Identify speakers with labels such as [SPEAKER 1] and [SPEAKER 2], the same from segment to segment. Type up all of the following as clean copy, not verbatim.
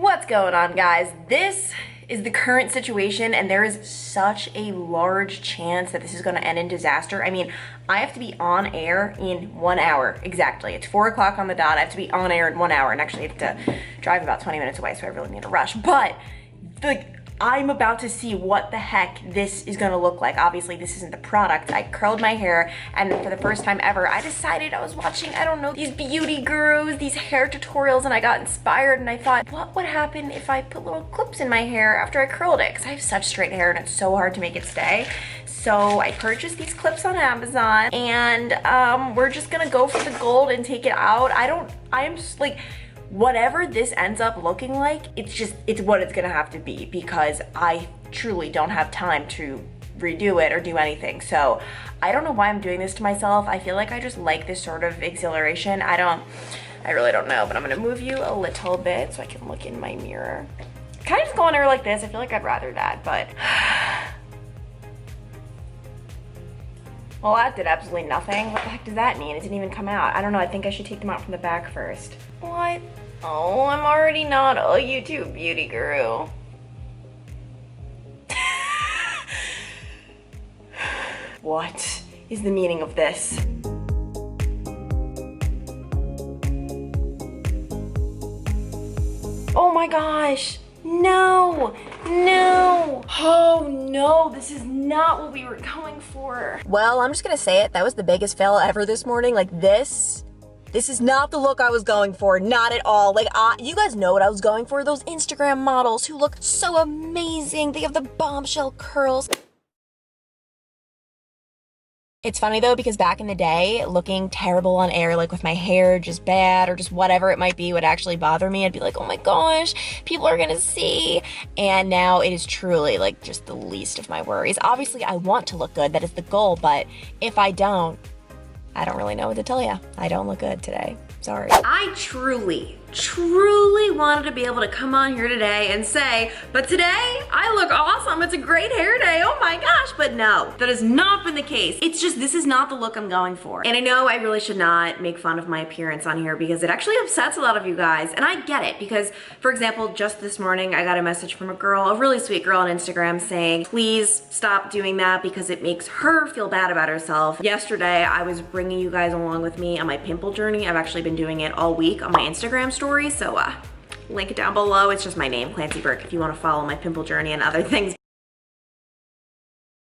[SPEAKER 1] What's going on, guys? This is the current situation, and there is such a large chance that this is going to end in disaster. I mean, I have to be on air in 1 hour exactly. It's 4 o'clock on the dot. I have to be on air in 1 hour, and actually I have to drive about 20 minutes away, so I really need to rush. But I'm about to see what the heck this is gonna look like. Obviously, this isn't the product. I curled my hair, and for the first time ever, I decided I was watching, I don't know, these beauty gurus, these hair tutorials, and I got inspired, and I thought, what would happen if I put little clips in my hair after I curled it? Because I have such straight hair, and it's so hard to make it stay. So I purchased these clips on Amazon, and we're just gonna go for the gold and take it out. I am just like, whatever this ends up looking like, it's what it's gonna have to be, because I truly don't have time to redo it or do anything. So I don't know why I'm doing this to myself. I feel like I just like this sort of exhilaration. I really don't know, but I'm gonna move you a little bit so I can look in my mirror. Can I just go on air like this? I feel like I'd rather that, but well, that did absolutely nothing. What the heck does that mean? It didn't even come out. I don't know, I think I should take them out from the back first. What? Oh, I'm already not a YouTube beauty guru. What is the meaning of this? Oh my gosh. No, no. Oh no, this is not what we were going for. Well, I'm just gonna say it. That was the biggest fail ever this morning. Like this is not the look I was going for, not at all. Like, you guys know what I was going for. Those Instagram models who look so amazing. They have the bombshell curls. It's funny though, because back in the day, looking terrible on air, like with my hair just bad or just whatever it might be, would actually bother me. I'd be like, oh my gosh, people are gonna see. And now it is truly like just the least of my worries. Obviously, I want to look good, that is the goal, but if I don't really know what to tell you. I don't look good today. Sorry. I truly wanted to be able to come on here today and say, but today I look awesome. It's a great hair day. Oh my gosh. But no, that has not been the case. It's just, this is not the look I'm going for. And I know I really should not make fun of my appearance on here because it actually upsets a lot of you guys. And I get it because, for example, just this morning, I got a message from a girl, a really sweet girl on Instagram saying, please stop doing that because it makes her feel bad about herself. Yesterday, I was bringing you guys along with me on my pimple journey. I've actually been doing it all week on my Instagram story, so link it down below. It's just my name, Clancy Burke, if you want to follow my pimple journey and other things.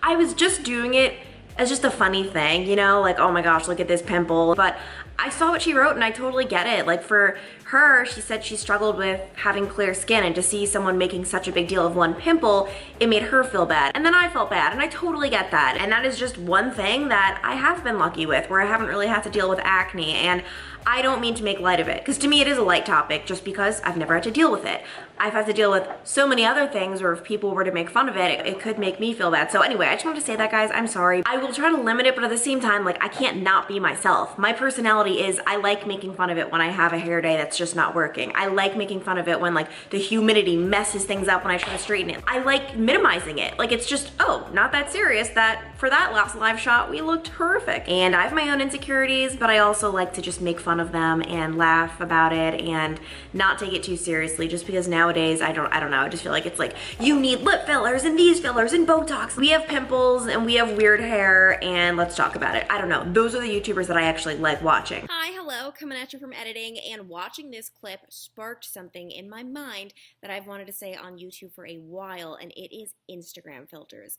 [SPEAKER 1] I was just doing it as just a funny thing, you know, like, oh my gosh, look at this pimple. But I saw what she wrote and I totally get it. Like for her, she said she struggled with having clear skin, and to see someone making such a big deal of one pimple, it made her feel bad. And then I felt bad, and I totally get that. And that is just one thing that I have been lucky with, where I haven't really had to deal with acne. And I don't mean to make light of it, because to me it is a light topic just because I've never had to deal with it. I've had to deal with so many other things where if people were to make fun of it, it could make me feel bad. So anyway, I just wanted to say that, guys, I'm sorry. I will try to limit it, but at the same time, like, I can't not be myself. My personality is, I like making fun of it when I have a hair day that's just not working. I like making fun of it when like the humidity messes things up when I try to straighten it. I like minimizing it. Like, it's just, oh, not that serious. That for that last live shot, we looked horrific. And I have my own insecurities, but I also like to just make fun of them and laugh about it and not take it too seriously, just because nowadays I don't know, I just feel like it's like, you need lip fillers and these fillers and Botox. We have pimples and we have weird hair, and let's talk about it. I don't know. Those are the YouTubers that I actually like watching.
[SPEAKER 2] Hi, hello, coming at you from editing, and watching this clip sparked something in my mind that I've wanted to say on YouTube for a while, and it is Instagram filters.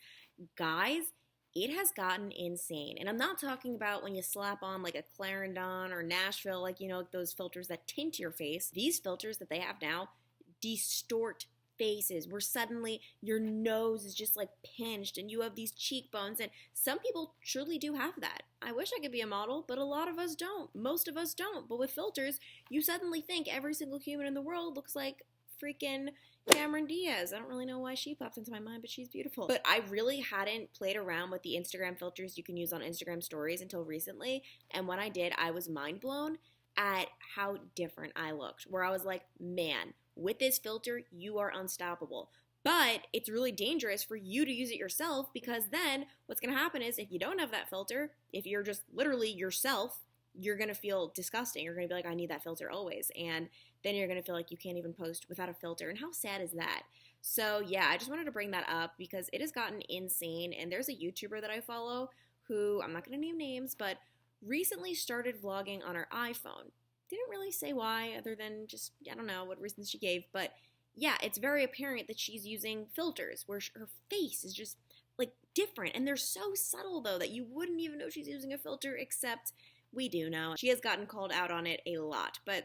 [SPEAKER 2] Guys, it has gotten insane. And I'm not talking about when you slap on like a Clarendon or Nashville, like, you know, those filters that tint your face. These filters that they have now distort faces, where suddenly your nose is just like pinched and you have these cheekbones, and some people truly do have that. I wish I could be a model, but a lot of us don't. Most of us don't. But with filters, you suddenly think every single human in the world looks like freaking Cameron Diaz. I don't really know why she popped into my mind, but she's beautiful. But I really hadn't played around with the Instagram filters you can use on Instagram stories until recently, and when I did, I was mind blown at how different I looked, where I was like, man, with this filter, you are unstoppable. But it's really dangerous for you to use it yourself, because then what's going to happen is, if you don't have that filter, if you're just literally yourself, you're going to feel disgusting. You're going to be like, I need that filter always. And then you're going to feel like you can't even post without a filter. And how sad is that? So yeah, I just wanted to bring that up because it has gotten insane. And there's a YouTuber that I follow who, I'm not going to name names, but recently started vlogging on her iPhone. Didn't really say why other than just, I don't know what reasons she gave. But yeah, it's very apparent that she's using filters where her face is just like different. And they're so subtle though that you wouldn't even know she's using a filter, except we do know. She has gotten called out on it a lot. But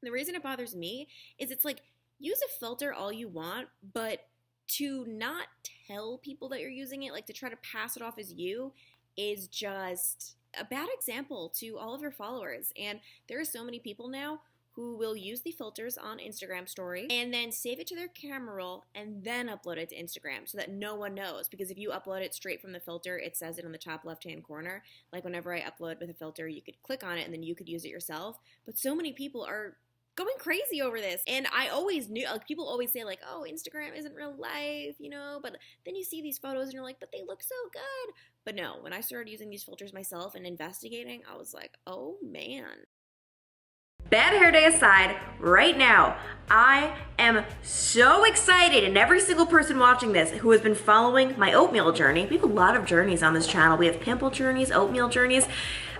[SPEAKER 2] the reason it bothers me is it's like, use a filter all you want, but to not tell people that you're using it, like to try to pass it off as you, is just a bad example to all of your followers. And there are so many people now who will use the filters on Instagram story and then save it to their camera roll and then upload it to Instagram so that no one knows. Because if you upload it straight from the filter, it says it on the top left-hand corner. Like whenever I upload with a filter, you could click on it and then you could use it yourself. But so many people are going crazy over this. And I always knew, like, people always say like, oh, Instagram isn't real life, you know, but then you see these photos and you're like, but they look so good. But no, when I started using these filters myself and investigating, I was like, oh man.
[SPEAKER 1] Bad hair day aside, right now, I am so excited, and every single person watching this who has been following my oatmeal journey, we have a lot of journeys on this channel. We have pimple journeys, oatmeal journeys.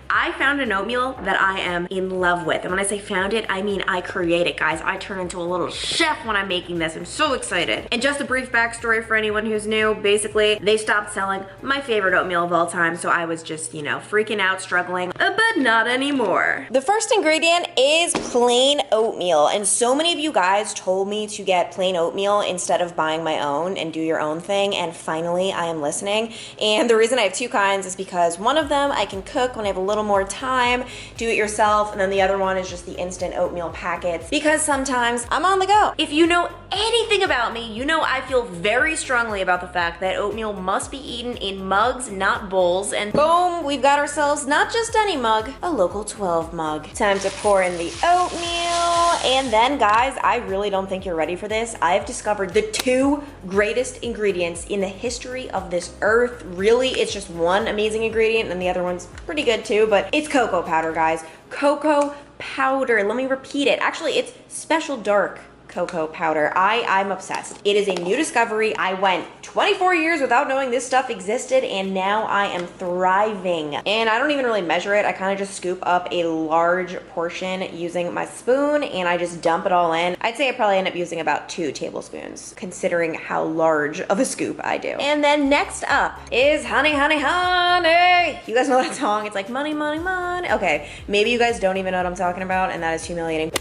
[SPEAKER 1] I found an oatmeal that I am in love with. And when I say found it, I mean I create it, guys. I turn into a little chef when I'm making this. I'm so excited. And just a brief backstory for anyone who's new. Basically, they stopped selling my favorite oatmeal of all time. So I was just, you know, freaking out, struggling, but not anymore. The first ingredient is plain oatmeal. And so many of you guys told me to get plain oatmeal instead of buying my own and do your own thing. And finally, I am listening. And the reason I have two kinds is because one of them I can cook when I have a little more time, do it yourself, and then the other one is just the instant oatmeal packets because sometimes I'm on the go. If you know anything about me, you know I feel very strongly about the fact that oatmeal must be eaten in mugs, not bowls, and boom, we've got ourselves not just any mug, a local 12 mug. Time to pour in the oatmeal, and then guys, I really don't think you're ready for this. I've discovered the two greatest ingredients in the history of this earth. Really, it's just one amazing ingredient and the other one's pretty good too, but it's cocoa powder, guys. Cocoa powder. Let me repeat it. Actually, it's special dark cocoa powder. I'm obsessed. It is a new discovery. I went 24 years without knowing this stuff existed, and now I am thriving. And I don't even really measure it. I kind of just scoop up a large portion using my spoon, and I just dump it all in. I'd say I probably end up using about 2 tablespoons, considering how large of a scoop I do. And then next up is honey, honey, honey. You guys know that song? It's like money, money, money. Okay, maybe you guys don't even know what I'm talking about, and that is humiliating.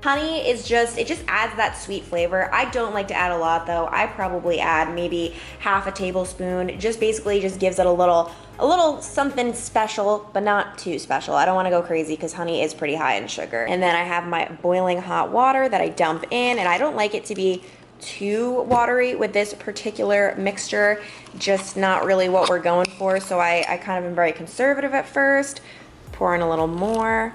[SPEAKER 1] Honey is just, it just adds that sweet flavor. I don't like to add a lot though. I probably add maybe half a tablespoon. Just basically just gives it a little something special, but not too special. I don't want to go crazy because honey is pretty high in sugar. And then I have my boiling hot water that I dump in, and I don't like it to be too watery with this particular mixture. Just not really what we're going for. So I kind of am very conservative at first. Pour in a little more.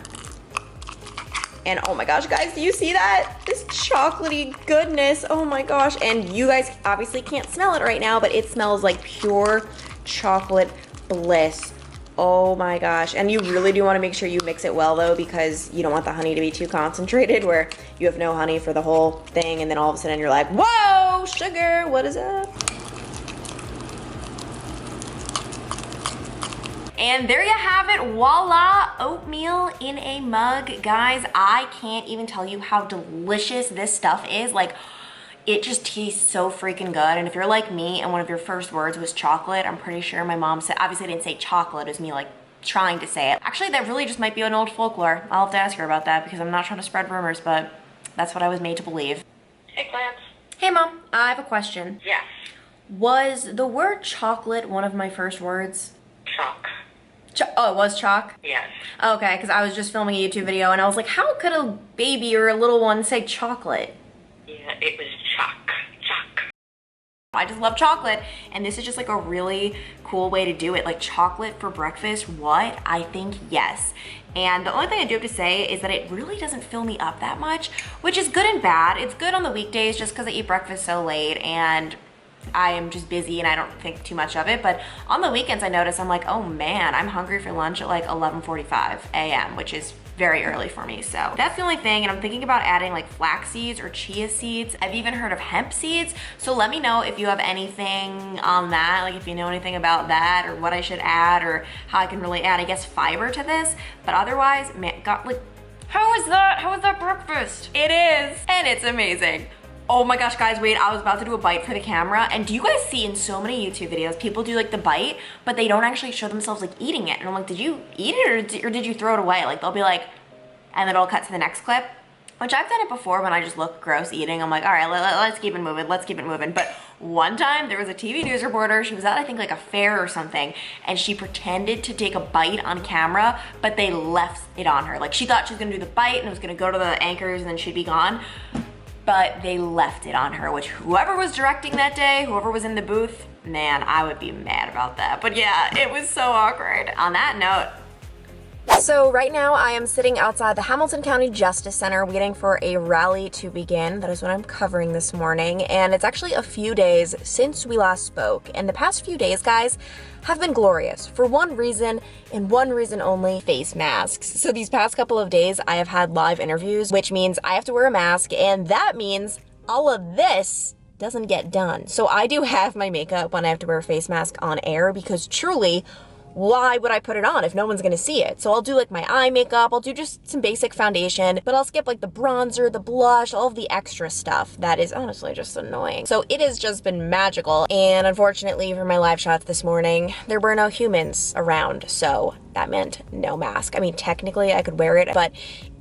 [SPEAKER 1] And oh my gosh, guys, do you see that? This chocolatey goodness, oh my gosh. And you guys obviously can't smell it right now, but it smells like pure chocolate bliss. Oh my gosh. And you really do want to make sure you mix it well though, because you don't want the honey to be too concentrated where you have no honey for the whole thing, and then all of a sudden you're like, whoa, sugar, what is that? And there you have it, voila, oatmeal in a mug. Guys, I can't even tell you how delicious this stuff is. Like, it just tastes so freaking good. And if you're like me and one of your first words was chocolate, I'm pretty sure my mom said, obviously I didn't say chocolate, it was me like trying to say it. Actually, that really just might be an old folklore. I'll have to ask her about that because I'm not trying to spread rumors, but that's what I was made to believe.
[SPEAKER 3] Hey, Clarence.
[SPEAKER 1] Hey, Mom, I have a question.
[SPEAKER 3] Yes.
[SPEAKER 1] Was the word chocolate one of my first words?
[SPEAKER 3] Chalk.
[SPEAKER 1] Oh, it was chalk?
[SPEAKER 3] Yes.
[SPEAKER 1] Okay, because I was just filming a YouTube video and I was like, how could a baby or a little one say chocolate?
[SPEAKER 3] Yeah, it was chalk. Chalk.
[SPEAKER 1] I just love chocolate, and this is just like a really cool way to do it. Like, chocolate for breakfast, what? I think yes. And the only thing I do have to say is that it really doesn't fill me up that much, which is good and bad. It's good on the weekdays just because I eat breakfast so late, and I am just busy and I don't think too much of it. But on the weekends I notice I'm like, oh man, I'm hungry for lunch at like 11:45 a.m., which is very early for me. So that's the only thing, and I'm thinking about adding like flax seeds or chia seeds. I've even heard of hemp seeds. So let me know if you have anything on that, like if you know anything about that or what I should add or how I can really add, I guess, fiber to this. But otherwise, man, God, like, how is that? How is that breakfast? It is, and it's amazing. Oh my gosh, guys, wait, I was about to do a bite for the camera, and do you guys see in so many YouTube videos, people do like the bite, but they don't actually show themselves like eating it, and I'm like, did you eat it or did you throw it away? Like, they'll be like, and then it'll cut to the next clip, which I've done it before when I just look gross eating. I'm like, all right, let's keep it moving, let's keep it moving. But one time, there was a TV news reporter, she was at, I think, like a fair or something, and she pretended to take a bite on camera, but they left it on her. Like, she thought she was gonna do the bite, and it was gonna go to the anchors, and then she'd be gone. But they left it on her, which whoever was directing that day, whoever was in the booth, man, I would be mad about that. But yeah, it was so awkward. On that note, so right now I am sitting outside the Hamilton County Justice Center waiting for a rally to begin. That is what I'm covering this morning. And it's actually a few days since we last spoke. And the past few days, guys, have been glorious for one reason and one reason only: face masks. So these past couple of days I have had live interviews, which means I have to wear a mask, and that means all of this doesn't get done. So I do have my makeup when I have to wear a face mask on air, because truly, why would I put it on if no one's gonna see it? So I'll do like my eye makeup, I'll do just some basic foundation, but I'll skip like the bronzer, the blush, all of the extra stuff that is honestly just annoying. So it has just been magical. And unfortunately for my live shots this morning, there were no humans around, so that meant no mask. I mean, technically I could wear it, but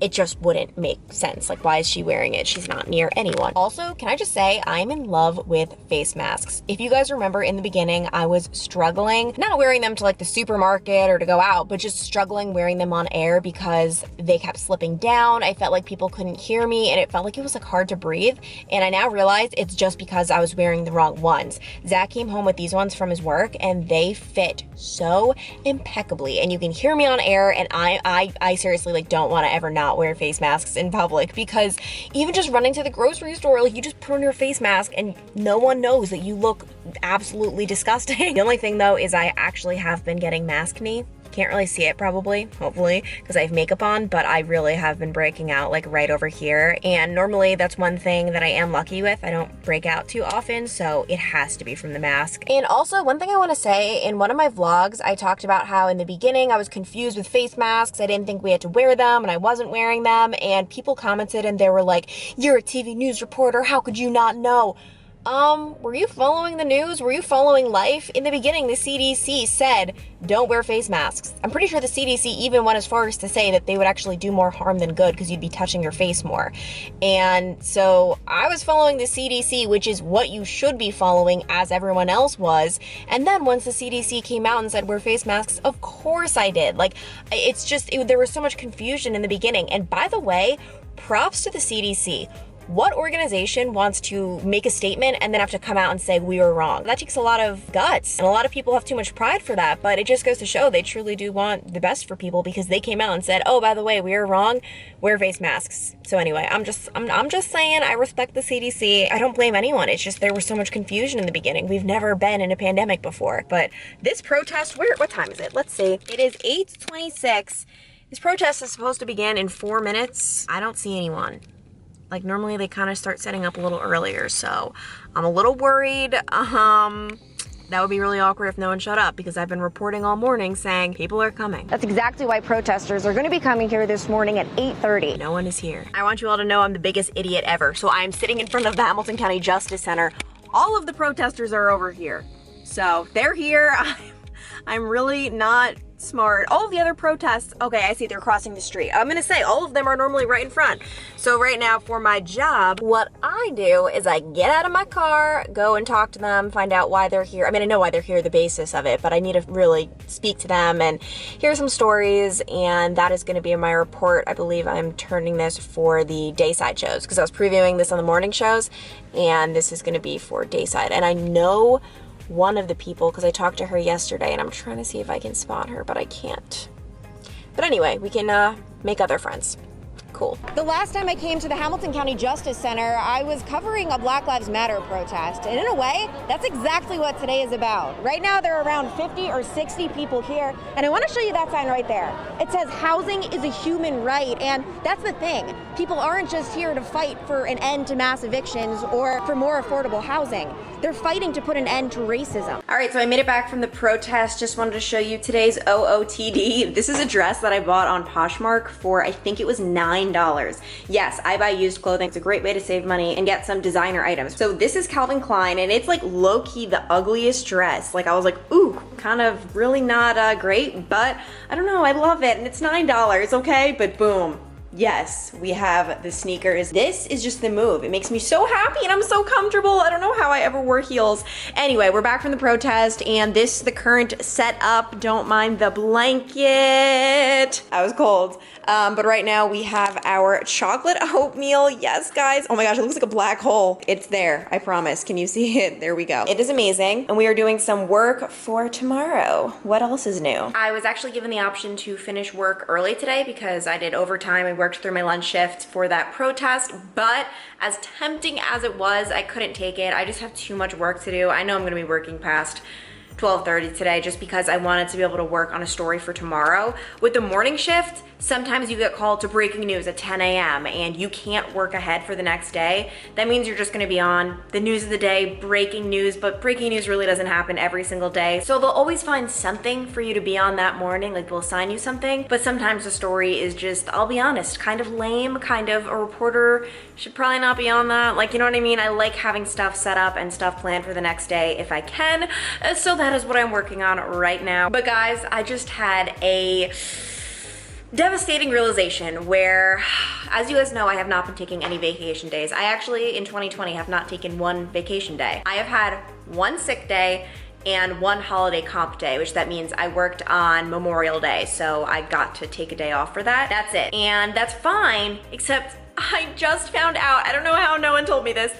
[SPEAKER 1] it just wouldn't make sense. Like, why is she wearing it? She's not near anyone. Also, can I just say, I'm in love with face masks. If you guys remember in the beginning, I was struggling, not wearing them to like the supermarket or to go out, but just struggling wearing them on air because they kept slipping down. I felt like people couldn't hear me, and it felt like it was like hard to breathe. And I now realize it's just because I was wearing the wrong ones. Zach came home with these ones from his work, and they fit so impeccably, and you can hear me on air. And I seriously like don't want to ever not wear face masks in public, because even just running to the grocery store, like, you just put on your face mask and no one knows that you look absolutely disgusting. The only thing though is I actually have been getting maskne. Can't really see it probably, hopefully, because I have makeup on, but I really have been breaking out like right over here. And normally that's one thing that I am lucky with. I don't break out too often, so it has to be from the mask. And also, one thing I want to say, in one of my vlogs, I talked about how in the beginning I was confused with face masks. I didn't think we had to wear them, and I wasn't wearing them, and people commented and they were like, "You're a TV news reporter, how could you not know?" Were you following the news? Were you following life? In the beginning, the CDC said, don't wear face masks. I'm pretty sure the CDC even went as far as to say that they would actually do more harm than good because you'd be touching your face more. And so I was following the CDC, which is what you should be following, as everyone else was. And then once the CDC came out and said wear face masks, of course I did. Like, it's just, there was so much confusion in the beginning. And by the way, props to the CDC. What organization wants to make a statement and then have to come out and say we were wrong? That takes a lot of guts, and a lot of people have too much pride for that, but it just goes to show they truly do want the best for people, because they came out and said, oh, by the way, we were wrong, wear face masks. So anyway, I'm just saying, I respect the CDC. I don't blame anyone. It's just there was so much confusion in the beginning. We've never been in a pandemic before. But this protest, what time is it? Let's see. It is 8:26. This protest is supposed to begin in 4 minutes. I don't see anyone. Like, normally they kind of start setting up a little earlier, so I'm a little worried. That would be really awkward if no one showed up, because I've been reporting all morning saying people are coming.
[SPEAKER 4] That's exactly why protesters are going to be coming here this morning at 8:30.
[SPEAKER 1] No one is here. I want you all to know I'm the biggest idiot ever. So I'm sitting in front of the Hamilton County Justice Center. All of the protesters are over here. So they're here. I'm really not smart. All of the other protests, okay, I see they're crossing the street. I'm gonna say all of them are normally right in front. So right now for my job, what I do is I get out of my car, go and talk to them, find out why they're here. I mean, I know why they're here, the basis of it, but I need to really speak to them and hear some stories, and that is gonna be in my report. I believe I'm turning this for the dayside shows, because I was previewing this on the morning shows, and this is gonna be for dayside. And I know one of the people, because I talked to her yesterday, and I'm trying to see if I can spot her, but I can't. But anyway, we can make other friends. Cool.
[SPEAKER 4] The last time I came to the Hamilton County Justice Center, I was covering a Black Lives Matter protest. And in a way, that's exactly what today is about. Right now, there are around 50 or 60 people here. And I want to show you that sign right there. It says housing is a human right. And that's the thing. People aren't just here to fight for an end to mass evictions or for more affordable housing. They're fighting to put an end to racism.
[SPEAKER 1] All right, so I made it back from the protest. Just wanted to show you today's OOTD. This is a dress that I bought on Poshmark for, I think it was $9. Yes, I buy used clothing. It's a great way to save money and get some designer items. So this is Calvin Klein, and it's like low-key the ugliest dress. Like I was like, ooh, kind of really not great, but I don't know, I love it, and it's $9, okay? But boom. Yes, we have the sneakers. This is just the move. It makes me so happy and I'm so comfortable. I don't know how I ever wore heels. Anyway, we're back from the protest and this is the current setup. Don't mind the blanket. I was cold. But right now we have our chocolate oatmeal. Yes, guys. Oh my gosh, it looks like a black hole. It's there, I promise. Can you see it? There we go. It is amazing. And we are doing some work for tomorrow. What else is new? I was actually given the option to finish work early today because I did overtime. I worked through my lunch shift for that protest, but as tempting as it was, I couldn't take it. I just have too much work to do. I know I'm gonna be working past 12:30 today just because I wanted to be able to work on a story for tomorrow. With the morning shift, sometimes you get called to breaking news at 10 a.m. and you can't work ahead for the next day. That means you're just gonna be on the news of the day, breaking news, but breaking news really doesn't happen every single day. So they'll always find something for you to be on that morning, like they'll assign you something, but sometimes the story is just, I'll be honest, kind of lame, kind of a reporter should probably not be on that. Like, you know what I mean? I like having stuff set up and stuff planned for the next day if I can. So that is what I'm working on right now. But guys, I just had a devastating realization where, as you guys know, I have not been taking any vacation days. I actually, in 2020, have not taken one vacation day. I have had one sick day and one holiday comp day, which that means I worked on Memorial Day, so I got to take a day off for that. That's it. And that's fine, except I just found out, I don't know how no one told me this,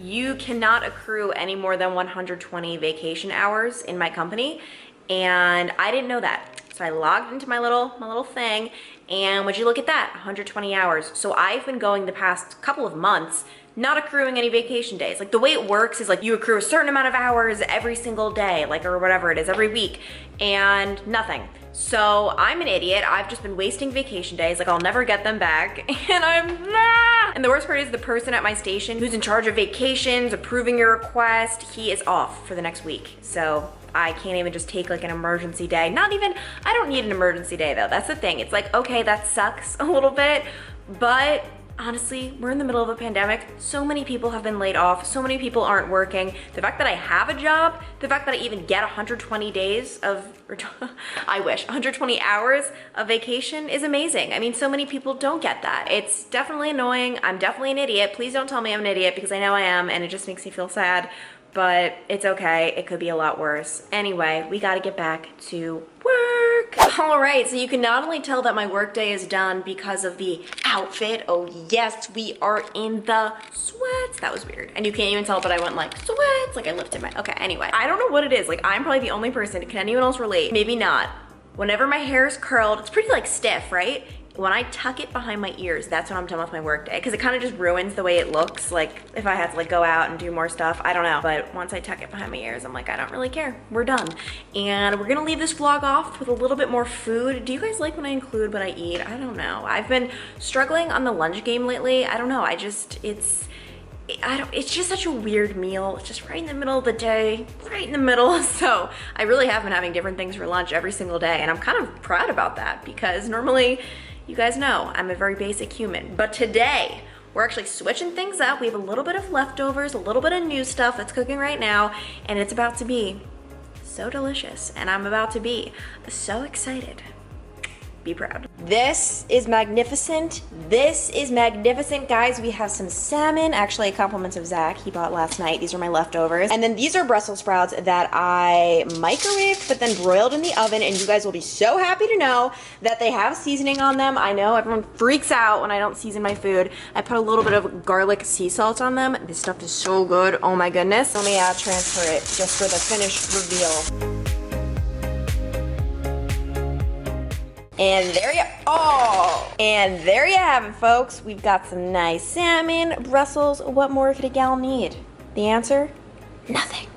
[SPEAKER 1] you cannot accrue any more than 120 vacation hours in my company, and I didn't know that. So I logged into my little thing, and would you look at that, 120 hours. So I've been going the past couple of months not accruing any vacation days. Like the way it works is like you accrue a certain amount of hours every single day, like, or whatever it is, every week, and nothing. So I'm an idiot. I've just been wasting vacation days. Like I'll never get them back. And and the worst part is the person at my station who's in charge of vacations, approving your request, he is off for the next week. So I can't even just take like an emergency day. Not even, I don't need an emergency day though. That's the thing. It's like, okay, that sucks a little bit, but honestly, we're in the middle of a pandemic. So many people have been laid off. So many people aren't working. The fact that I have a job, the fact that I even get 120 days of, or I wish, 120 hours of vacation is amazing. I mean, so many people don't get that. It's definitely annoying. I'm definitely an idiot. Please don't tell me I'm an idiot because I know I am and it just makes me feel sad, but it's okay. It could be a lot worse. Anyway, we gotta get back to work. All right, so you can not only tell that my workday is done because of the outfit. Oh yes, we are in the sweats. That was weird. And you can't even tell, but I went like sweats, like I lifted my, okay, anyway. I don't know what it is. Like I'm probably the only person. Can anyone else relate? Maybe not. Whenever my hair is curled, it's pretty like stiff, right? When I tuck it behind my ears, that's when I'm done with my work day, because it kind of just ruins the way it looks. Like if I had to like go out and do more stuff, I don't know. But once I tuck it behind my ears, I'm like, I don't really care. We're done. And we're gonna leave this vlog off with a little bit more food. Do you guys like when I include what I eat? I don't know. I've been struggling on the lunch game lately. I don't know. It's just such a weird meal. It's just right in the middle of the day, right in the middle. So I really have been having different things for lunch every single day. And I'm kind of proud about that because normally, you guys know, I'm a very basic human. But today, we're actually switching things up. We have a little bit of leftovers, a little bit of new stuff that's cooking right now, and it's about to be so delicious. And I'm about to be so excited. Be proud. This is magnificent. This is magnificent, guys. We have some salmon, actually compliments of Zach. He bought last night. These are my leftovers. And then these are Brussels sprouts that I microwaved, but then broiled in the oven. And you guys will be so happy to know that they have seasoning on them. I know everyone freaks out when I don't season my food. I put a little bit of garlic sea salt on them. This stuff is so good. Oh my goodness. Let me transfer it just for the finished reveal. And there you have it, folks. We've got some nice salmon, Brussels. What more could a gal need? The answer? Nothing.